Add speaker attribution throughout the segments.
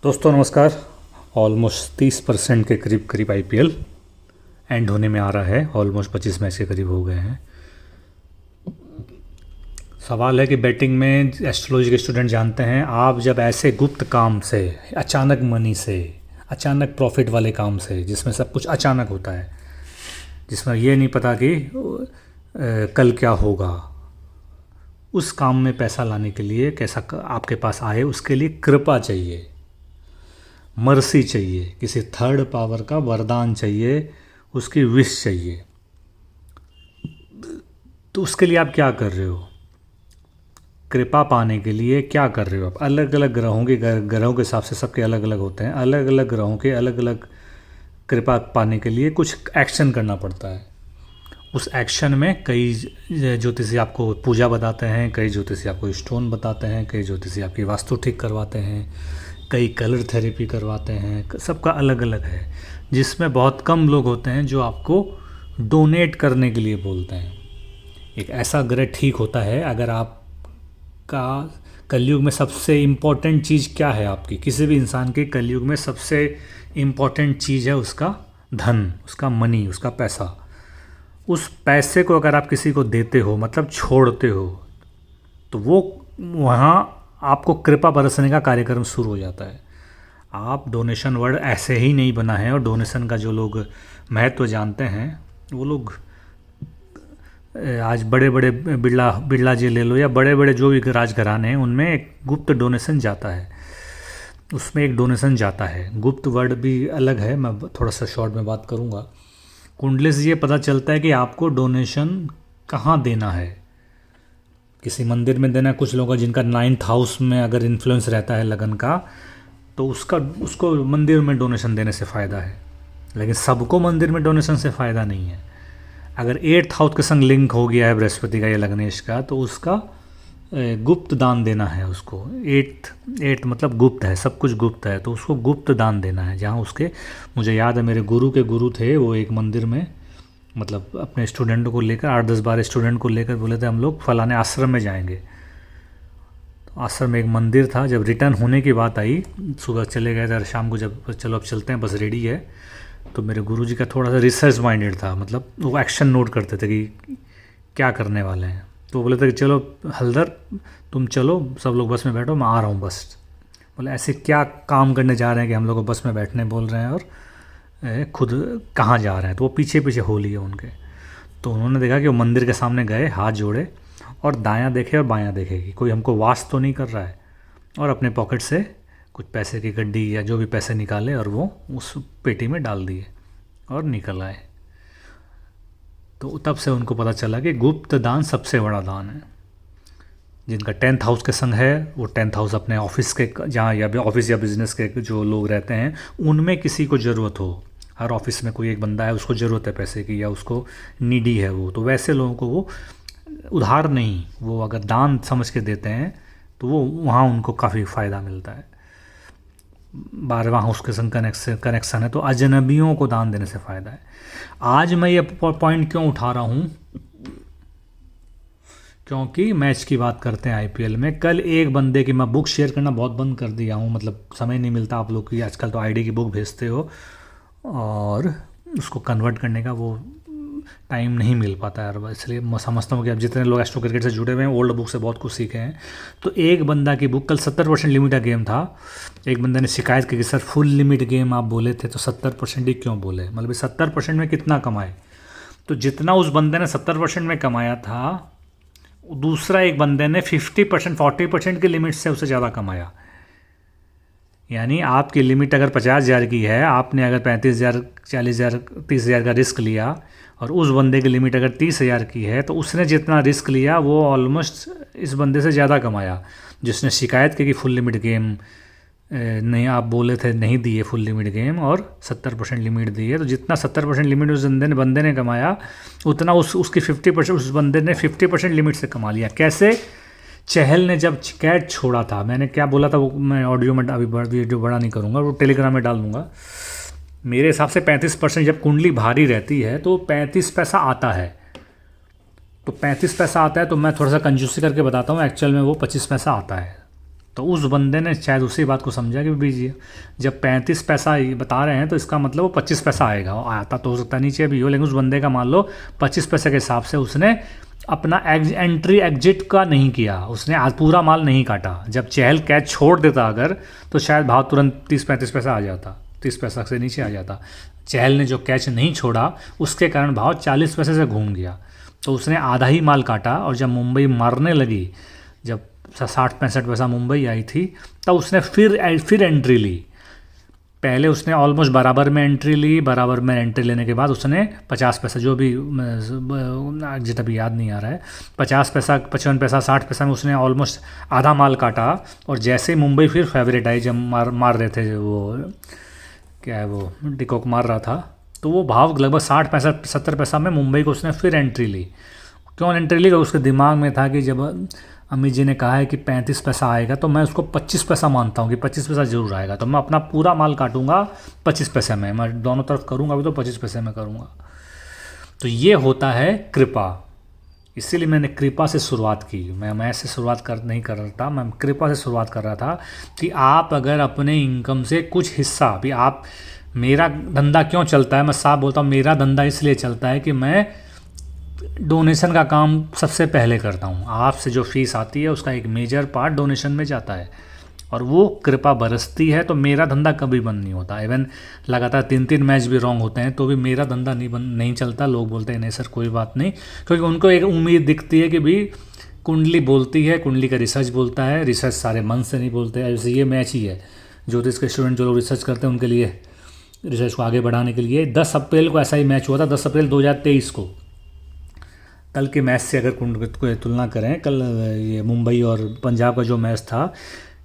Speaker 1: दोस्तों नमस्कार। ऑलमोस्ट 30% के करीब करीब आईपीएल एंड होने में आ रहा है। ऑलमोस्ट 25 मैच के करीब हो गए हैं। सवाल है कि बैटिंग में एस्ट्रोलॉजी के स्टूडेंट जानते हैं, आप जब ऐसे गुप्त काम से, अचानक मनी से, अचानक प्रॉफिट वाले काम से, जिसमें सब कुछ अचानक होता है, जिसमें ये नहीं पता कि कल क्या होगा, उस काम में पैसा लाने के लिए कैसा आपके पास आए, उसके लिए कृपा चाहिए, मर्सी चाहिए, किसी थर्ड पावर का वरदान चाहिए, उसकी विश चाहिए। तो उसके लिए आप क्या कर रहे हो? कृपा पाने के लिए क्या कर रहे हो आप? अलग अलग ग्रहों के हिसाब से सबके अलग अलग होते हैं। अलग अलग ग्रहों के अलग अलग कृपा पाने के लिए कुछ एक्शन करना पड़ता है। उस एक्शन में कई ज्योतिषी आपको पूजा बताते हैं, कई ज्योतिषी आपको स्टोन बताते हैं, कई ज्योतिषी आपकी वास्तु ठीक करवाते हैं, कई कलर थेरेपी करवाते हैं। सबका अलग अलग है, जिसमें बहुत कम लोग होते हैं जो आपको डोनेट करने के लिए बोलते हैं। एक ऐसा ग्रह ठीक होता है, अगर आपका कलयुग में सबसे इम्पोर्टेंट चीज़ क्या है, आपकी किसी भी इंसान के कलयुग में सबसे इम्पोर्टेंट चीज़ है उसका धन, उसका मनी, उसका पैसा। उस पैसे को अगर आप किसी को देते हो, मतलब छोड़ते हो, तो वो वहाँ आपको कृपा बरसने का कार्यक्रम शुरू हो जाता है। आप डोनेशन वर्ड ऐसे ही नहीं बना है, और डोनेशन का जो लोग महत्व जानते हैं वो लोग आज बड़े बड़े बिरला जी ले लो, या बड़े बड़े जो भी राजघराने हैं, उनमें एक गुप्त डोनेशन जाता है। उसमें एक डोनेशन जाता है, गुप्त वर्ड भी अलग है, मैं थोड़ा सा शॉर्ट में बात करूँगा। कुंडली से ये पता चलता है कि आपको डोनेशन कहाँ देना है। किसी मंदिर में देना है। कुछ लोगों का जिनका 9th हाउस में अगर इन्फ्लुएंस रहता है लगन का, तो उसको मंदिर में डोनेशन देने से फ़ायदा है, लेकिन सबको मंदिर में डोनेशन से फ़ायदा नहीं है। अगर 8th हाउस के संग लिंक हो गया है बृहस्पति का या लग्नेश का, तो उसका गुप्त दान देना है उसको। 8 मतलब गुप्त है, सब कुछ गुप्त है, तो उसको गुप्त दान देना है। जहाँ उसके, मुझे याद है मेरे गुरु के गुरु थे, वो एक मंदिर में मतलब अपने स्टूडेंटों को लेकर 8-10-12 स्टूडेंट को लेकर बोले थे हम लोग फलाने आश्रम में जाएंगे। तो आश्रम में एक मंदिर था। जब रिटर्न होने की बात आई, सुबह चले गए थे, शाम को जब चलो अब चलते हैं, बस रेडी है, तो मेरे गुरुजी का थोड़ा सा रिसर्च माइंडेड था, मतलब वो एक्शन नोट करते थे कि क्या करने वाले हैं। तो बोले थे कि चलो हल्दर तुम चलो, सब लोग बस में बैठो, मैं आ रहा हूँ बस। बोले ऐसे क्या काम करने जा रहे हैं कि हम लोग को बस में बैठने बोल रहे हैं, और खुद कहाँ जा रहे हैं? तो वो पीछे पीछे हो लिए उनके। तो उन्होंने देखा कि वो मंदिर के सामने गए, हाथ जोड़े, और दायां देखे और बायां देखे कि कोई हमको वास तो नहीं कर रहा है, और अपने पॉकेट से कुछ पैसे की गड्डी या जो भी पैसे निकाले और वो उस पेटी में डाल दिए और निकल आए। तो तब से उनको पता चला कि गुप्त दान सबसे बड़ा दान है। जिनका 10th हाउस के संग है, वो 10th हाउस अपने ऑफिस के, जहाँ या ऑफिस या बिजनेस के जो लोग रहते हैं, उनमें किसी को ज़रूरत हो, हर ऑफिस में कोई एक बंदा है उसको ज़रूरत है पैसे की, या उसको नीडी है वो, तो वैसे लोगों को वो उधार नहीं, वो अगर दान समझ के देते हैं तो वो वहाँ उनको काफ़ी फ़ायदा मिलता है। 12वां हाउस के संग कनेक्शन है, तो अजनबियों को दान देने से फ़ायदा है। आज मैं ये पॉइंट क्यों उठा रहा हूँ, क्योंकि मैच की बात करते हैं आईपीएल में। कल एक बंदे की, मैं बुक शेयर करना बहुत बंद कर दिया हूँ, मतलब समय नहीं मिलता आप लोग की, आजकल तो आईडी की बुक भेजते हो और उसको कन्वर्ट करने का वो टाइम नहीं मिल पाता है, इसलिए मैं समझता हूँ कि अब जितने लोग एस्ट्रो क्रिकेट से जुड़े हुए हैं, ओल्ड बुक से बहुत कुछ सीखे हैं। तो एक बंदा की बुक, कल 70% लिमिट का गेम था, एक बंदे ने शिकायत की कि सर फुल लिमिट गेम आप बोले थे, तो 70% ही क्यों बोले, मतलब 70% में कितना कमाए? तो जितना उस बंदे ने 70% में कमाया था, दूसरा एक बंदे ने 50% 40% की लिमिट से उससे ज़्यादा कमाया। यानी आपकी लिमिट अगर 50,000 की है, आपने अगर 35,000 40,000 30,000 का रिस्क लिया, और उस बंदे की लिमिट अगर 30,000 की है, तो उसने जितना रिस्क लिया वो ऑलमोस्ट इस बंदे से ज़्यादा कमाया, जिसने शिकायत की कि फुल लिमिट गेम नहीं, आप बोले थे नहीं दिए फुल लिमिट गेम, और 70% लिमिट दी है। तो जितना 70% लिमिट उस बंदे ने कमाया, उतना उसकी 50%, उस बंदे ने 50% लिमिट से कमा लिया। कैसे? चहल ने जब कैच छोड़ा था, मैंने क्या बोला था वो मैं ऑडियो में अभी वीडियो बड़ा नहीं करूँगा, वो टेलीग्राम में डाल दूँगा। मेरे हिसाब से 35%, जब कुंडली भारी रहती है तो 35 पैसा आता है, तो 35 पैसा आता है, तो मैं थोड़ा सा कंजूसी करके बताता हूँ, एक्चुअल में वो 25 पैसा आता है। तो उस बंदे ने शायद उसी बात को समझा कि भी जब 35 पैसा बता रहे हैं तो इसका मतलब वो 25 पैसा आएगा, आता तो हो सकता नीचे भी हो, लेकिन उस बंदे का मान लो 25 पैसे के हिसाब से उसने अपना एंट्री एग्जिट का नहीं किया, उसने आज पूरा माल नहीं काटा। जब चहल कैच छोड़ देता अगर, तो शायद भाव तुरंत 30-35 पैसा आ जाता, 30 पैसा से नीचे आ जाता। चहल ने जो कैच नहीं छोड़ा उसके कारण भाव 40 पैसे से घूम गया, तो उसने आधा ही माल काटा। और जब मुंबई मारने लगी, जब 60-65 पैसा मुंबई आई थी, तब उसने फिर एंट्री ली। पहले उसने ऑलमोस्ट बराबर में एंट्री ली, बराबर में एंट्री लेने के बाद उसने 50 पैसा, जो भी एग्जिट अभी याद नहीं आ रहा है, 50 पैसा, 55 पैसा, 60 पैसा में उसने ऑलमोस्ट आधा माल काटा। और जैसे मुंबई फिर फेवरेट आई, जब मार रहे थे, वो क्या है, वो डिकॉक मार रहा था, तो वो भाव लगभग 60 पैसा 70 पैसा में मुंबई को उसने फिर एंट्री ली। क्यों एंट्री ली? उसके दिमाग में था कि जब अमित जी ने कहा है कि 35 पैसा आएगा, तो मैं उसको 25 पैसा मानता हूँ कि 25 पैसा जरूर आएगा, तो मैं अपना पूरा माल काटूंगा 25 पैसे में, मैं दोनों तरफ करूँगा भी तो 25 पैसे में करूँगा। तो ये होता है कृपा। इसीलिए मैंने कृपा से शुरुआत की। मैं से शुरुआत नहीं कर रहा था, मैं कृपा से शुरुआत कर रहा था कि आप अगर अपने इनकम से कुछ हिस्सा भी, आप, मेरा धंधा क्यों चलता है, मैं साफ बोलता हूँ, मेरा धंधा इसलिए चलता है कि मैं डोनेशन का काम सबसे पहले करता हूँ। आपसे जो फीस आती है उसका एक मेजर पार्ट डोनेशन में जाता है, और वो कृपा बरसती है तो मेरा धंधा कभी बंद नहीं होता। इवन लगातार 3-3 मैच भी रॉन्ग होते हैं तो भी मेरा धंधा नहीं चलता। लोग बोलते हैं नहीं सर कोई बात नहीं, क्योंकि उनको एक उम्मीद दिखती है कि भी कुंडली बोलती है, कुंडली का रिसर्च बोलता है, रिसर्च सारे मन से नहीं बोलते हैं। जैसे ये मैच ही है, ज्योतिष के स्टूडेंट जो लोग रिसर्च करते हैं उनके लिए, रिसर्च को आगे बढ़ाने के लिए 10 अप्रैल को ऐसा ही मैच हुआ था, 10 अप्रैल 2023 को। कल के मैच से अगर को तुलना करें, कल ये मुंबई और पंजाब का जो मैच था,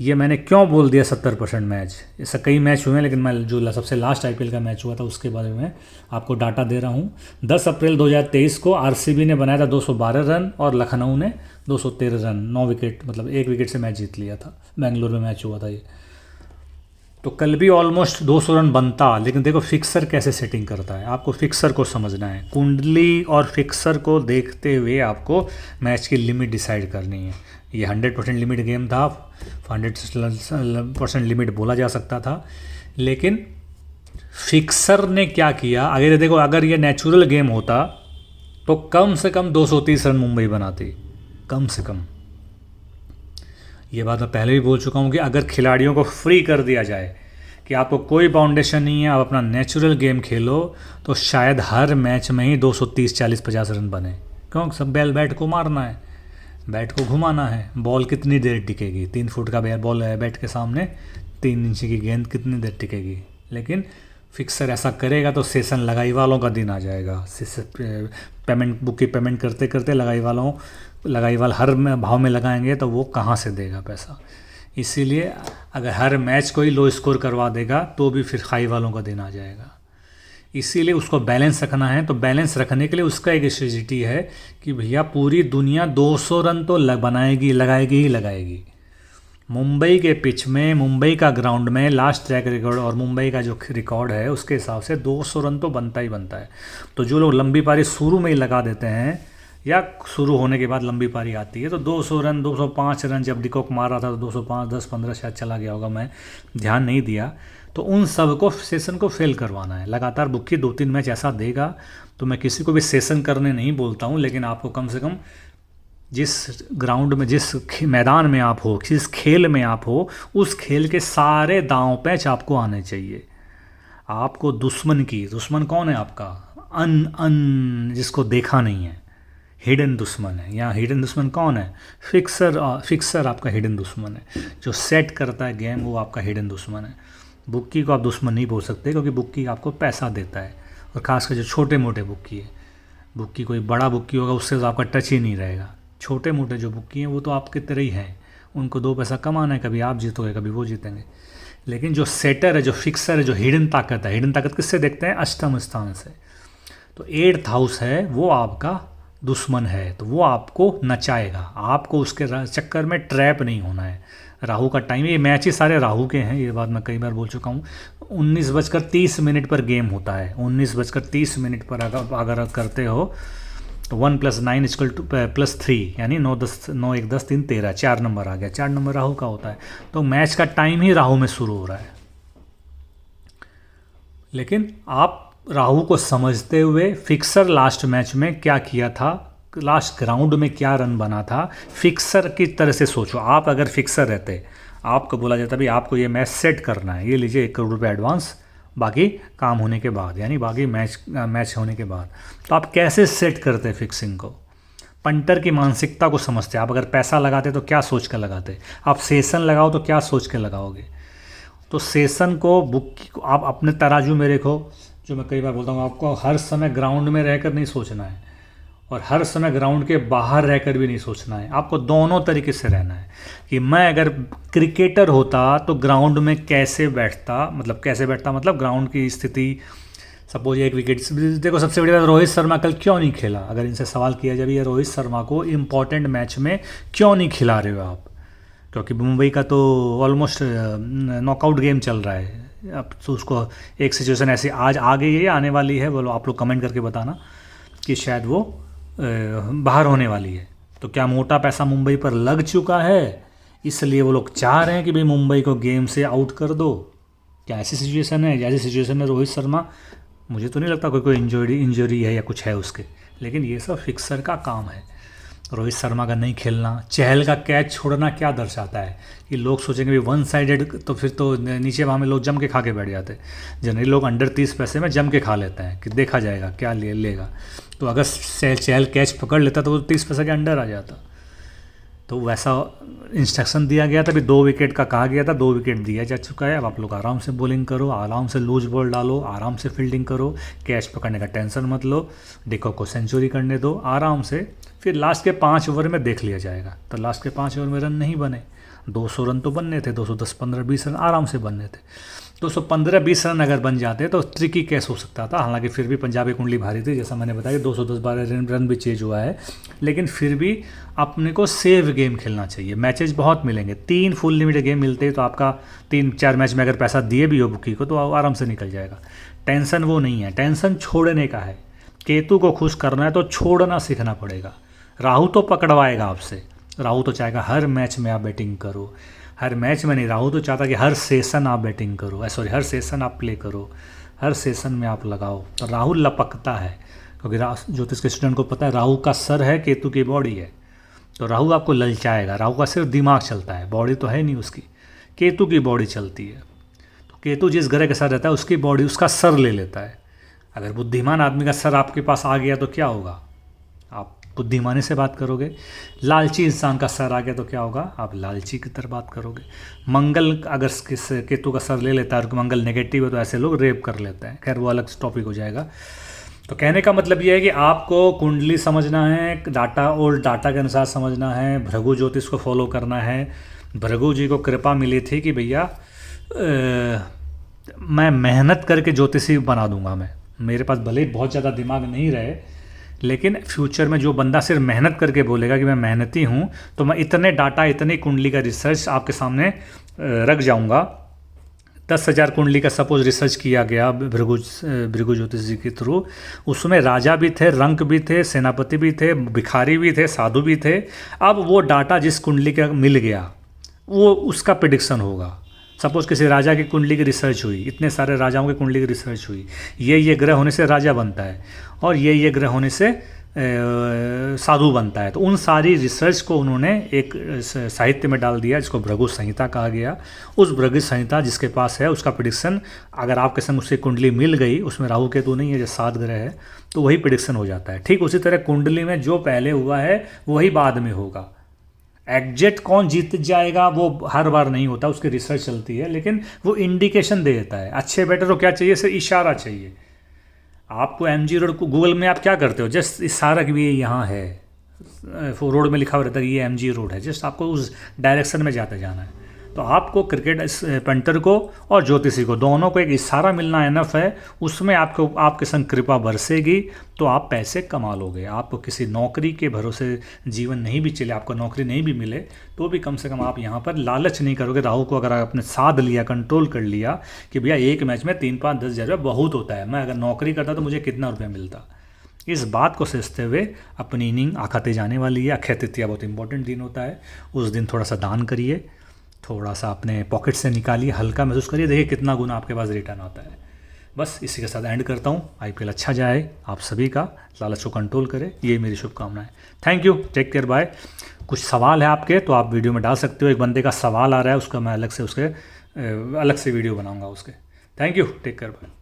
Speaker 1: ये मैंने क्यों बोल दिया 70% मैच, ऐसा कई मैच हुए हैं, लेकिन मैं जो सबसे लास्ट आईपीएल का मैच हुआ था उसके बारे में आपको डाटा दे रहा हूँ। 10 अप्रैल 2023 को आरसीबी ने बनाया था 212 रन और लखनऊ ने 213 रन, 9 विकेट, मतलब 1 विकेट से मैच जीत लिया था। बेंगलुरु में मैच हुआ था ये। तो कल भी ऑलमोस्ट 200 रन बनता, लेकिन देखो फिक्सर कैसे सेटिंग करता है, आपको फिक्सर को समझना है। कुंडली और फिक्सर को देखते हुए आपको मैच की लिमिट डिसाइड करनी है। ये 100% लिमिट गेम था, 100% लिमिट बोला जा सकता था, लेकिन फिक्सर ने क्या किया, अगर देखो अगर ये नेचुरल गेम होता तो कम से कम 230 रन मुंबई बनाती, कम से कम। ये बात मैं पहले भी बोल चुका हूँ कि अगर खिलाड़ियों को फ्री कर दिया जाए कि आपको कोई बाउंडेशन नहीं है, आप अपना नेचुरल गेम खेलो, तो शायद हर मैच में ही 230, 40, 50 रन बने। क्यों? सब बैट को मारना है, बैट को घुमाना है। बॉल कितनी देर टिकेगी? 3 फुट का बॉल है बैट के सामने, 3 इंच की गेंद कितनी देर टिकेगी? लेकिन फिक्सर ऐसा करेगा तो सेशन लगाई वालों का दिन आ जाएगा। पेमेंट, बुक की पेमेंट करते करते लगाई वाले हर भाव में लगाएंगे तो वो कहाँ से देगा पैसा। इसीलिए अगर हर मैच कोई लो स्कोर करवा देगा तो भी फिर खाई वालों का दिन आ जाएगा। इसीलिए उसको बैलेंस रखना है। तो बैलेंस रखने के लिए उसका एक स्ट्रेटजी है कि भैया पूरी दुनिया 200 रन तो लगाएगी। मुंबई के पिच में, मुंबई का ग्राउंड में लास्ट ट्रैक रिकॉर्ड और मुंबई का जो रिकॉर्ड है उसके हिसाब से 200 रन तो बनता ही बनता है। तो जो लोग लंबी पारी शुरू में ही लगा देते हैं या शुरू होने के बाद लंबी पारी आती है तो 200 रन, 205 रन, जब डिकॉक मार रहा था तो 205, 10, 15 शायद चला गया होगा, मैं ध्यान नहीं दिया। तो उन सब को सेशन को फेल करवाना है। लगातार बुक्की 2-3 मैच ऐसा देगा। तो मैं किसी को भी सेशन करने नहीं बोलता हूँ, लेकिन आपको कम से कम जिस ग्राउंड में, जिस मैदान में आप हो, जिस खेल में आप हो, उस खेल के सारे दांव पैच आपको आने चाहिए। आपको दुश्मन कौन है आपका? जिसको देखा नहीं है, हिडन दुश्मन है। यहाँ हिडन दुश्मन कौन है? फिक्सर आपका हिडन दुश्मन है। जो सेट करता है गेम वो आपका हिडन दुश्मन है। बुक्की को आप दुश्मन नहीं बोल सकते, क्योंकि बुक्की आपको पैसा देता है, और ख़ासकर जो छोटे मोटे बुक्की है। बुक्की कोई बड़ा बुक्की होगा उससे तो आपका टच ही नहीं रहेगा। छोटे मोटे जो बुक्की हैं वो तो आपकी तरह ही हैं, उनको 2 पैसा कमाना है, कभी आप जीतोगे कभी वो जीतेंगे। लेकिन जो सेटर है, जो फिक्सर है, जो हिडन ताकत है, हिडन ताकत किससे देखते हैं? अष्टम स्थान से। तो 8th हाउस है वो आपका दुश्मन है, तो वो आपको नचाएगा। आपको उसके चक्कर में ट्रैप नहीं होना है। राहु का टाइम, ये मैच ही सारे राहु के हैं, ये बात मैं कई बार बोल चुका हूँ। 19:30 पर गेम होता है। 19:30 पर अगर करते हो तो 1 + 9 इक्वल टू +3, यानी 9 10 9 1 10 3 13, 4 नंबर आ गया। 4 नंबर राहु का होता है, तो मैच का टाइम ही राहु में शुरू हो रहा है। लेकिन आप राहु को समझते हुए फिक्सर लास्ट मैच में क्या किया था, लास्ट ग्राउंड में क्या रन बना था, फिक्सर की तरह से सोचो। आप अगर फिक्सर रहते, आपको बोला जाता भाई आपको ये मैच सेट करना है, ये लीजिए 1 करोड़ रुपये एडवांस, बाकी काम होने के बाद, यानी बाकी मैच होने के बाद, तो आप कैसे सेट करते फिक्सिंग को? पंटर की मानसिकता को समझते। आप अगर पैसा लगाते तो क्या सोच कर लगाते, आप सेशन लगाओ तो क्या सोच के लगाओगे? तो सेशन को बुक आप अपने तराजू में रखो। जो मैं कई बार बोलता हूँ, आपको हर समय ग्राउंड में रहकर नहीं सोचना है और हर समय ग्राउंड के बाहर रहकर भी नहीं सोचना है। आपको दोनों तरीके से रहना है कि मैं अगर क्रिकेटर होता तो ग्राउंड में कैसे बैठता, मतलब ग्राउंड की स्थिति। सपोज एक विकेट, देखो सबसे बड़ी बात, रोहित शर्मा कल क्यों नहीं खेला? अगर इनसे सवाल किया जाए ये रोहित शर्मा को इंपॉर्टेंट मैच में क्यों नहीं खिला रहे हो आप? क्योंकि मुंबई का तो ऑलमोस्ट नॉकआउट गेम चल रहा है। अब तो उसको एक सिचुएशन ऐसी आज आ गई है या आने वाली है, बोलो आप लोग कमेंट करके बताना, कि शायद वो बाहर होने वाली है। तो क्या मोटा पैसा मुंबई पर लग चुका है, इसलिए वो लोग चाह रहे हैं कि भाई मुंबई को गेम से आउट कर दो? क्या ऐसी सिचुएशन है? ऐसी सिचुएशन में रोहित शर्मा, मुझे तो नहीं लगता कोई इंजरी है या कुछ है उसके, लेकिन ये सब फिक्सर का काम है। रोहित शर्मा का नहीं खेलना, चहल का कैच छोड़ना क्या दर्शाता है कि लोग सोचेंगे भाई वन साइडेड, तो फिर तो नीचे वहाँ में लोग जम के खा के बैठ जाते। जनरली लोग अंडर 30 पैसे में जम के खा लेते हैं कि देखा जाएगा क्या लेगा। तो अगर चहल कैच पकड़ लेता तो वो 30 पैसे के अंडर आ जाता। तो वैसा इंस्ट्रक्शन दिया गया था, भी 2 विकेट का कहा गया था, 2 विकेट दिया जा चुका है। अब आप लोग आराम से बॉलिंग करो, आराम से लूज बॉल डालो, आराम से फील्डिंग करो, कैच पकड़ने का टेंशन मत लो, डिकॉक को सेंचुरी करने दो आराम से। फिर लास्ट के 5 ओवर में देख लिया जाएगा। तो लास्ट के 5 ओवर में रन नहीं बने, 200 रन तो बनने थे, 210 15 20 रन आराम से बनने थे। 215 20 रन अगर बन जाते तो ट्रिकी कैस हो सकता था। हालांकि फिर भी पंजाब की कुंडली भारी थी, जैसा मैंने बताया 210 12 रन भी चेंज हुआ है, लेकिन फिर भी अपने को सेव गेम खेलना चाहिए। मैचेस बहुत मिलेंगे, 3 फुल लिमिटेड गेम मिलते हैं, तो आपका 3-4 मैच में अगर पैसा दिए भी हो बुकी को तो आराम से निकल जाएगा। टेंशन वो नहीं है, टेंशन छोड़ने का है। केतु को खुश करना है तो छोड़ना सीखना पड़ेगा। राहु तो पकड़वाएगा आपसे, राहु तो चाहेगा हर मैच में आप बैटिंग करो, हर मैच में नहीं, राहु तो चाहता कि हर सेशन आप बैटिंग करो, हर सेशन आप प्ले करो, हर सेशन में आप लगाओ। तो राहु लपकता है, क्योंकि ज्योतिष के स्टूडेंट को पता है राहु का सर है, केतु की बॉडी है। तो राहु आपको ललचाएगा। राहु का सिर्फ दिमाग चलता है, बॉडी तो है नहीं उसकी, केतु की बॉडी चलती है। तो केतु जिस ग्रह के साथ रहता है उसकी बॉडी उसका सर ले लेता है। अगर बुद्धिमान आदमी का सर आपके पास आ गया तो क्या होगा? आप बुद्धिमानी से बात करोगे। लालची इंसान का सर आ गया तो क्या होगा? आप लालची की तरह बात करोगे। मंगल अगर किस केतु का सर ले लेता है और मंगल नेगेटिव है तो ऐसे लोग रेप कर लेते हैं। खैर वो अलग टॉपिक हो जाएगा। तो कहने का मतलब ये है कि आपको कुंडली समझना है, डाटा ओल्ड डाटा के अनुसार समझना है, भृगु ज्योतिष को फॉलो करना है। भृगु जी को कृपा मिली थी कि भैया मैं मेहनत करके ज्योतिषी बना दूंगा। मेरे पास भले ही बहुत ज़्यादा दिमाग नहीं रहे, लेकिन फ्यूचर में जो बंदा सिर्फ मेहनत करके बोलेगा कि मैं मेहनती हूँ, तो मैं इतने डाटा, इतनी कुंडली का रिसर्च आपके सामने रख जाऊँगा। 10,000 कुंडली का सपोज रिसर्च किया गया भृगु ज्योतिष जी के थ्रू। उसमें राजा भी थे, रंक भी थे, सेनापति भी थे, भिखारी भी थे, साधु भी थे। अब वो डाटा जिस कुंडली का मिल गया वो उसका प्रेडिक्शन होगा। सपोज किसी राजा की कुंडली की रिसर्च हुई, इतने सारे राजाओं की कुंडली की रिसर्च हुई, ये ग्रह होने से राजा बनता है और ये ग्रह होने से साधु बनता है। तो उन सारी रिसर्च को उन्होंने एक साहित्य में डाल दिया, जिसको भृगु संहिता कहा गया। उस भृगु संहिता जिसके पास है उसका प्रेडिक्शन, अगर आपके संग उससे कुंडली मिल गई, उसमें राहु केतु नहीं है, जो 7 ग्रह है, तो वही प्रेडिक्शन हो जाता है। ठीक उसी तरह कुंडली में जो पहले हुआ है वही बाद में होगा। एग्जैक्ट कौन जीत जाएगा वो हर बार नहीं होता, उसकी रिसर्च चलती है, लेकिन वो इंडिकेशन दे देता है। अच्छे बेटर को क्या चाहिए? सिर्फ इशारा चाहिए। आपको MG रोड को गूगल में आप क्या करते हो? जस्ट इशारा कि ये यहाँ है, रोड में लिखा हुआ रहता है कि ये MG रोड है, जस्ट आपको उस डायरेक्शन में जाते जाना है। तो आपको क्रिकेट पेंटर को और ज्योतिषी को दोनों को एक इशारा मिलना इनफ है, उसमें आपको आपके संग कृपा बरसेगी तो आप पैसे कमा लोगे। आपको किसी नौकरी के भरोसे जीवन नहीं भी चले, आपको नौकरी नहीं भी मिले तो भी कम से कम आप यहाँ पर लालच नहीं करोगे। राहु को अगर आपने साध लिया, कंट्रोल कर लिया कि भैया एक मैच में 3 5 10 हज़ार रुपया बहुत होता है, मैं अगर नौकरी करता तो मुझे कितना रुपया मिलता, इस बात को सोचते हुए अपनी इनिंग आखाते जाने वाली है। अक्षय तृतीया बहुत इंपॉर्टेंट दिन होता है, उस दिन थोड़ा सा दान करिए, थोड़ा सा अपने पॉकेट से निकालिए, हल्का महसूस करिए, देखिए कितना गुना आपके पास रिटर्न आता है। बस इसी के साथ एंड करता हूँ। IPL अच्छा जाए आप सभी का, लालच को कंट्रोल करे, ये मेरी शुभकामनाएं। Thank you, take care, bye. कुछ सवाल है आपके तो आप वीडियो में डाल सकते हो। एक बंदे का सवाल आ रहा है, उसका मैं अलग से वीडियो बनाऊंगा उसके। Thank you, take care, bye.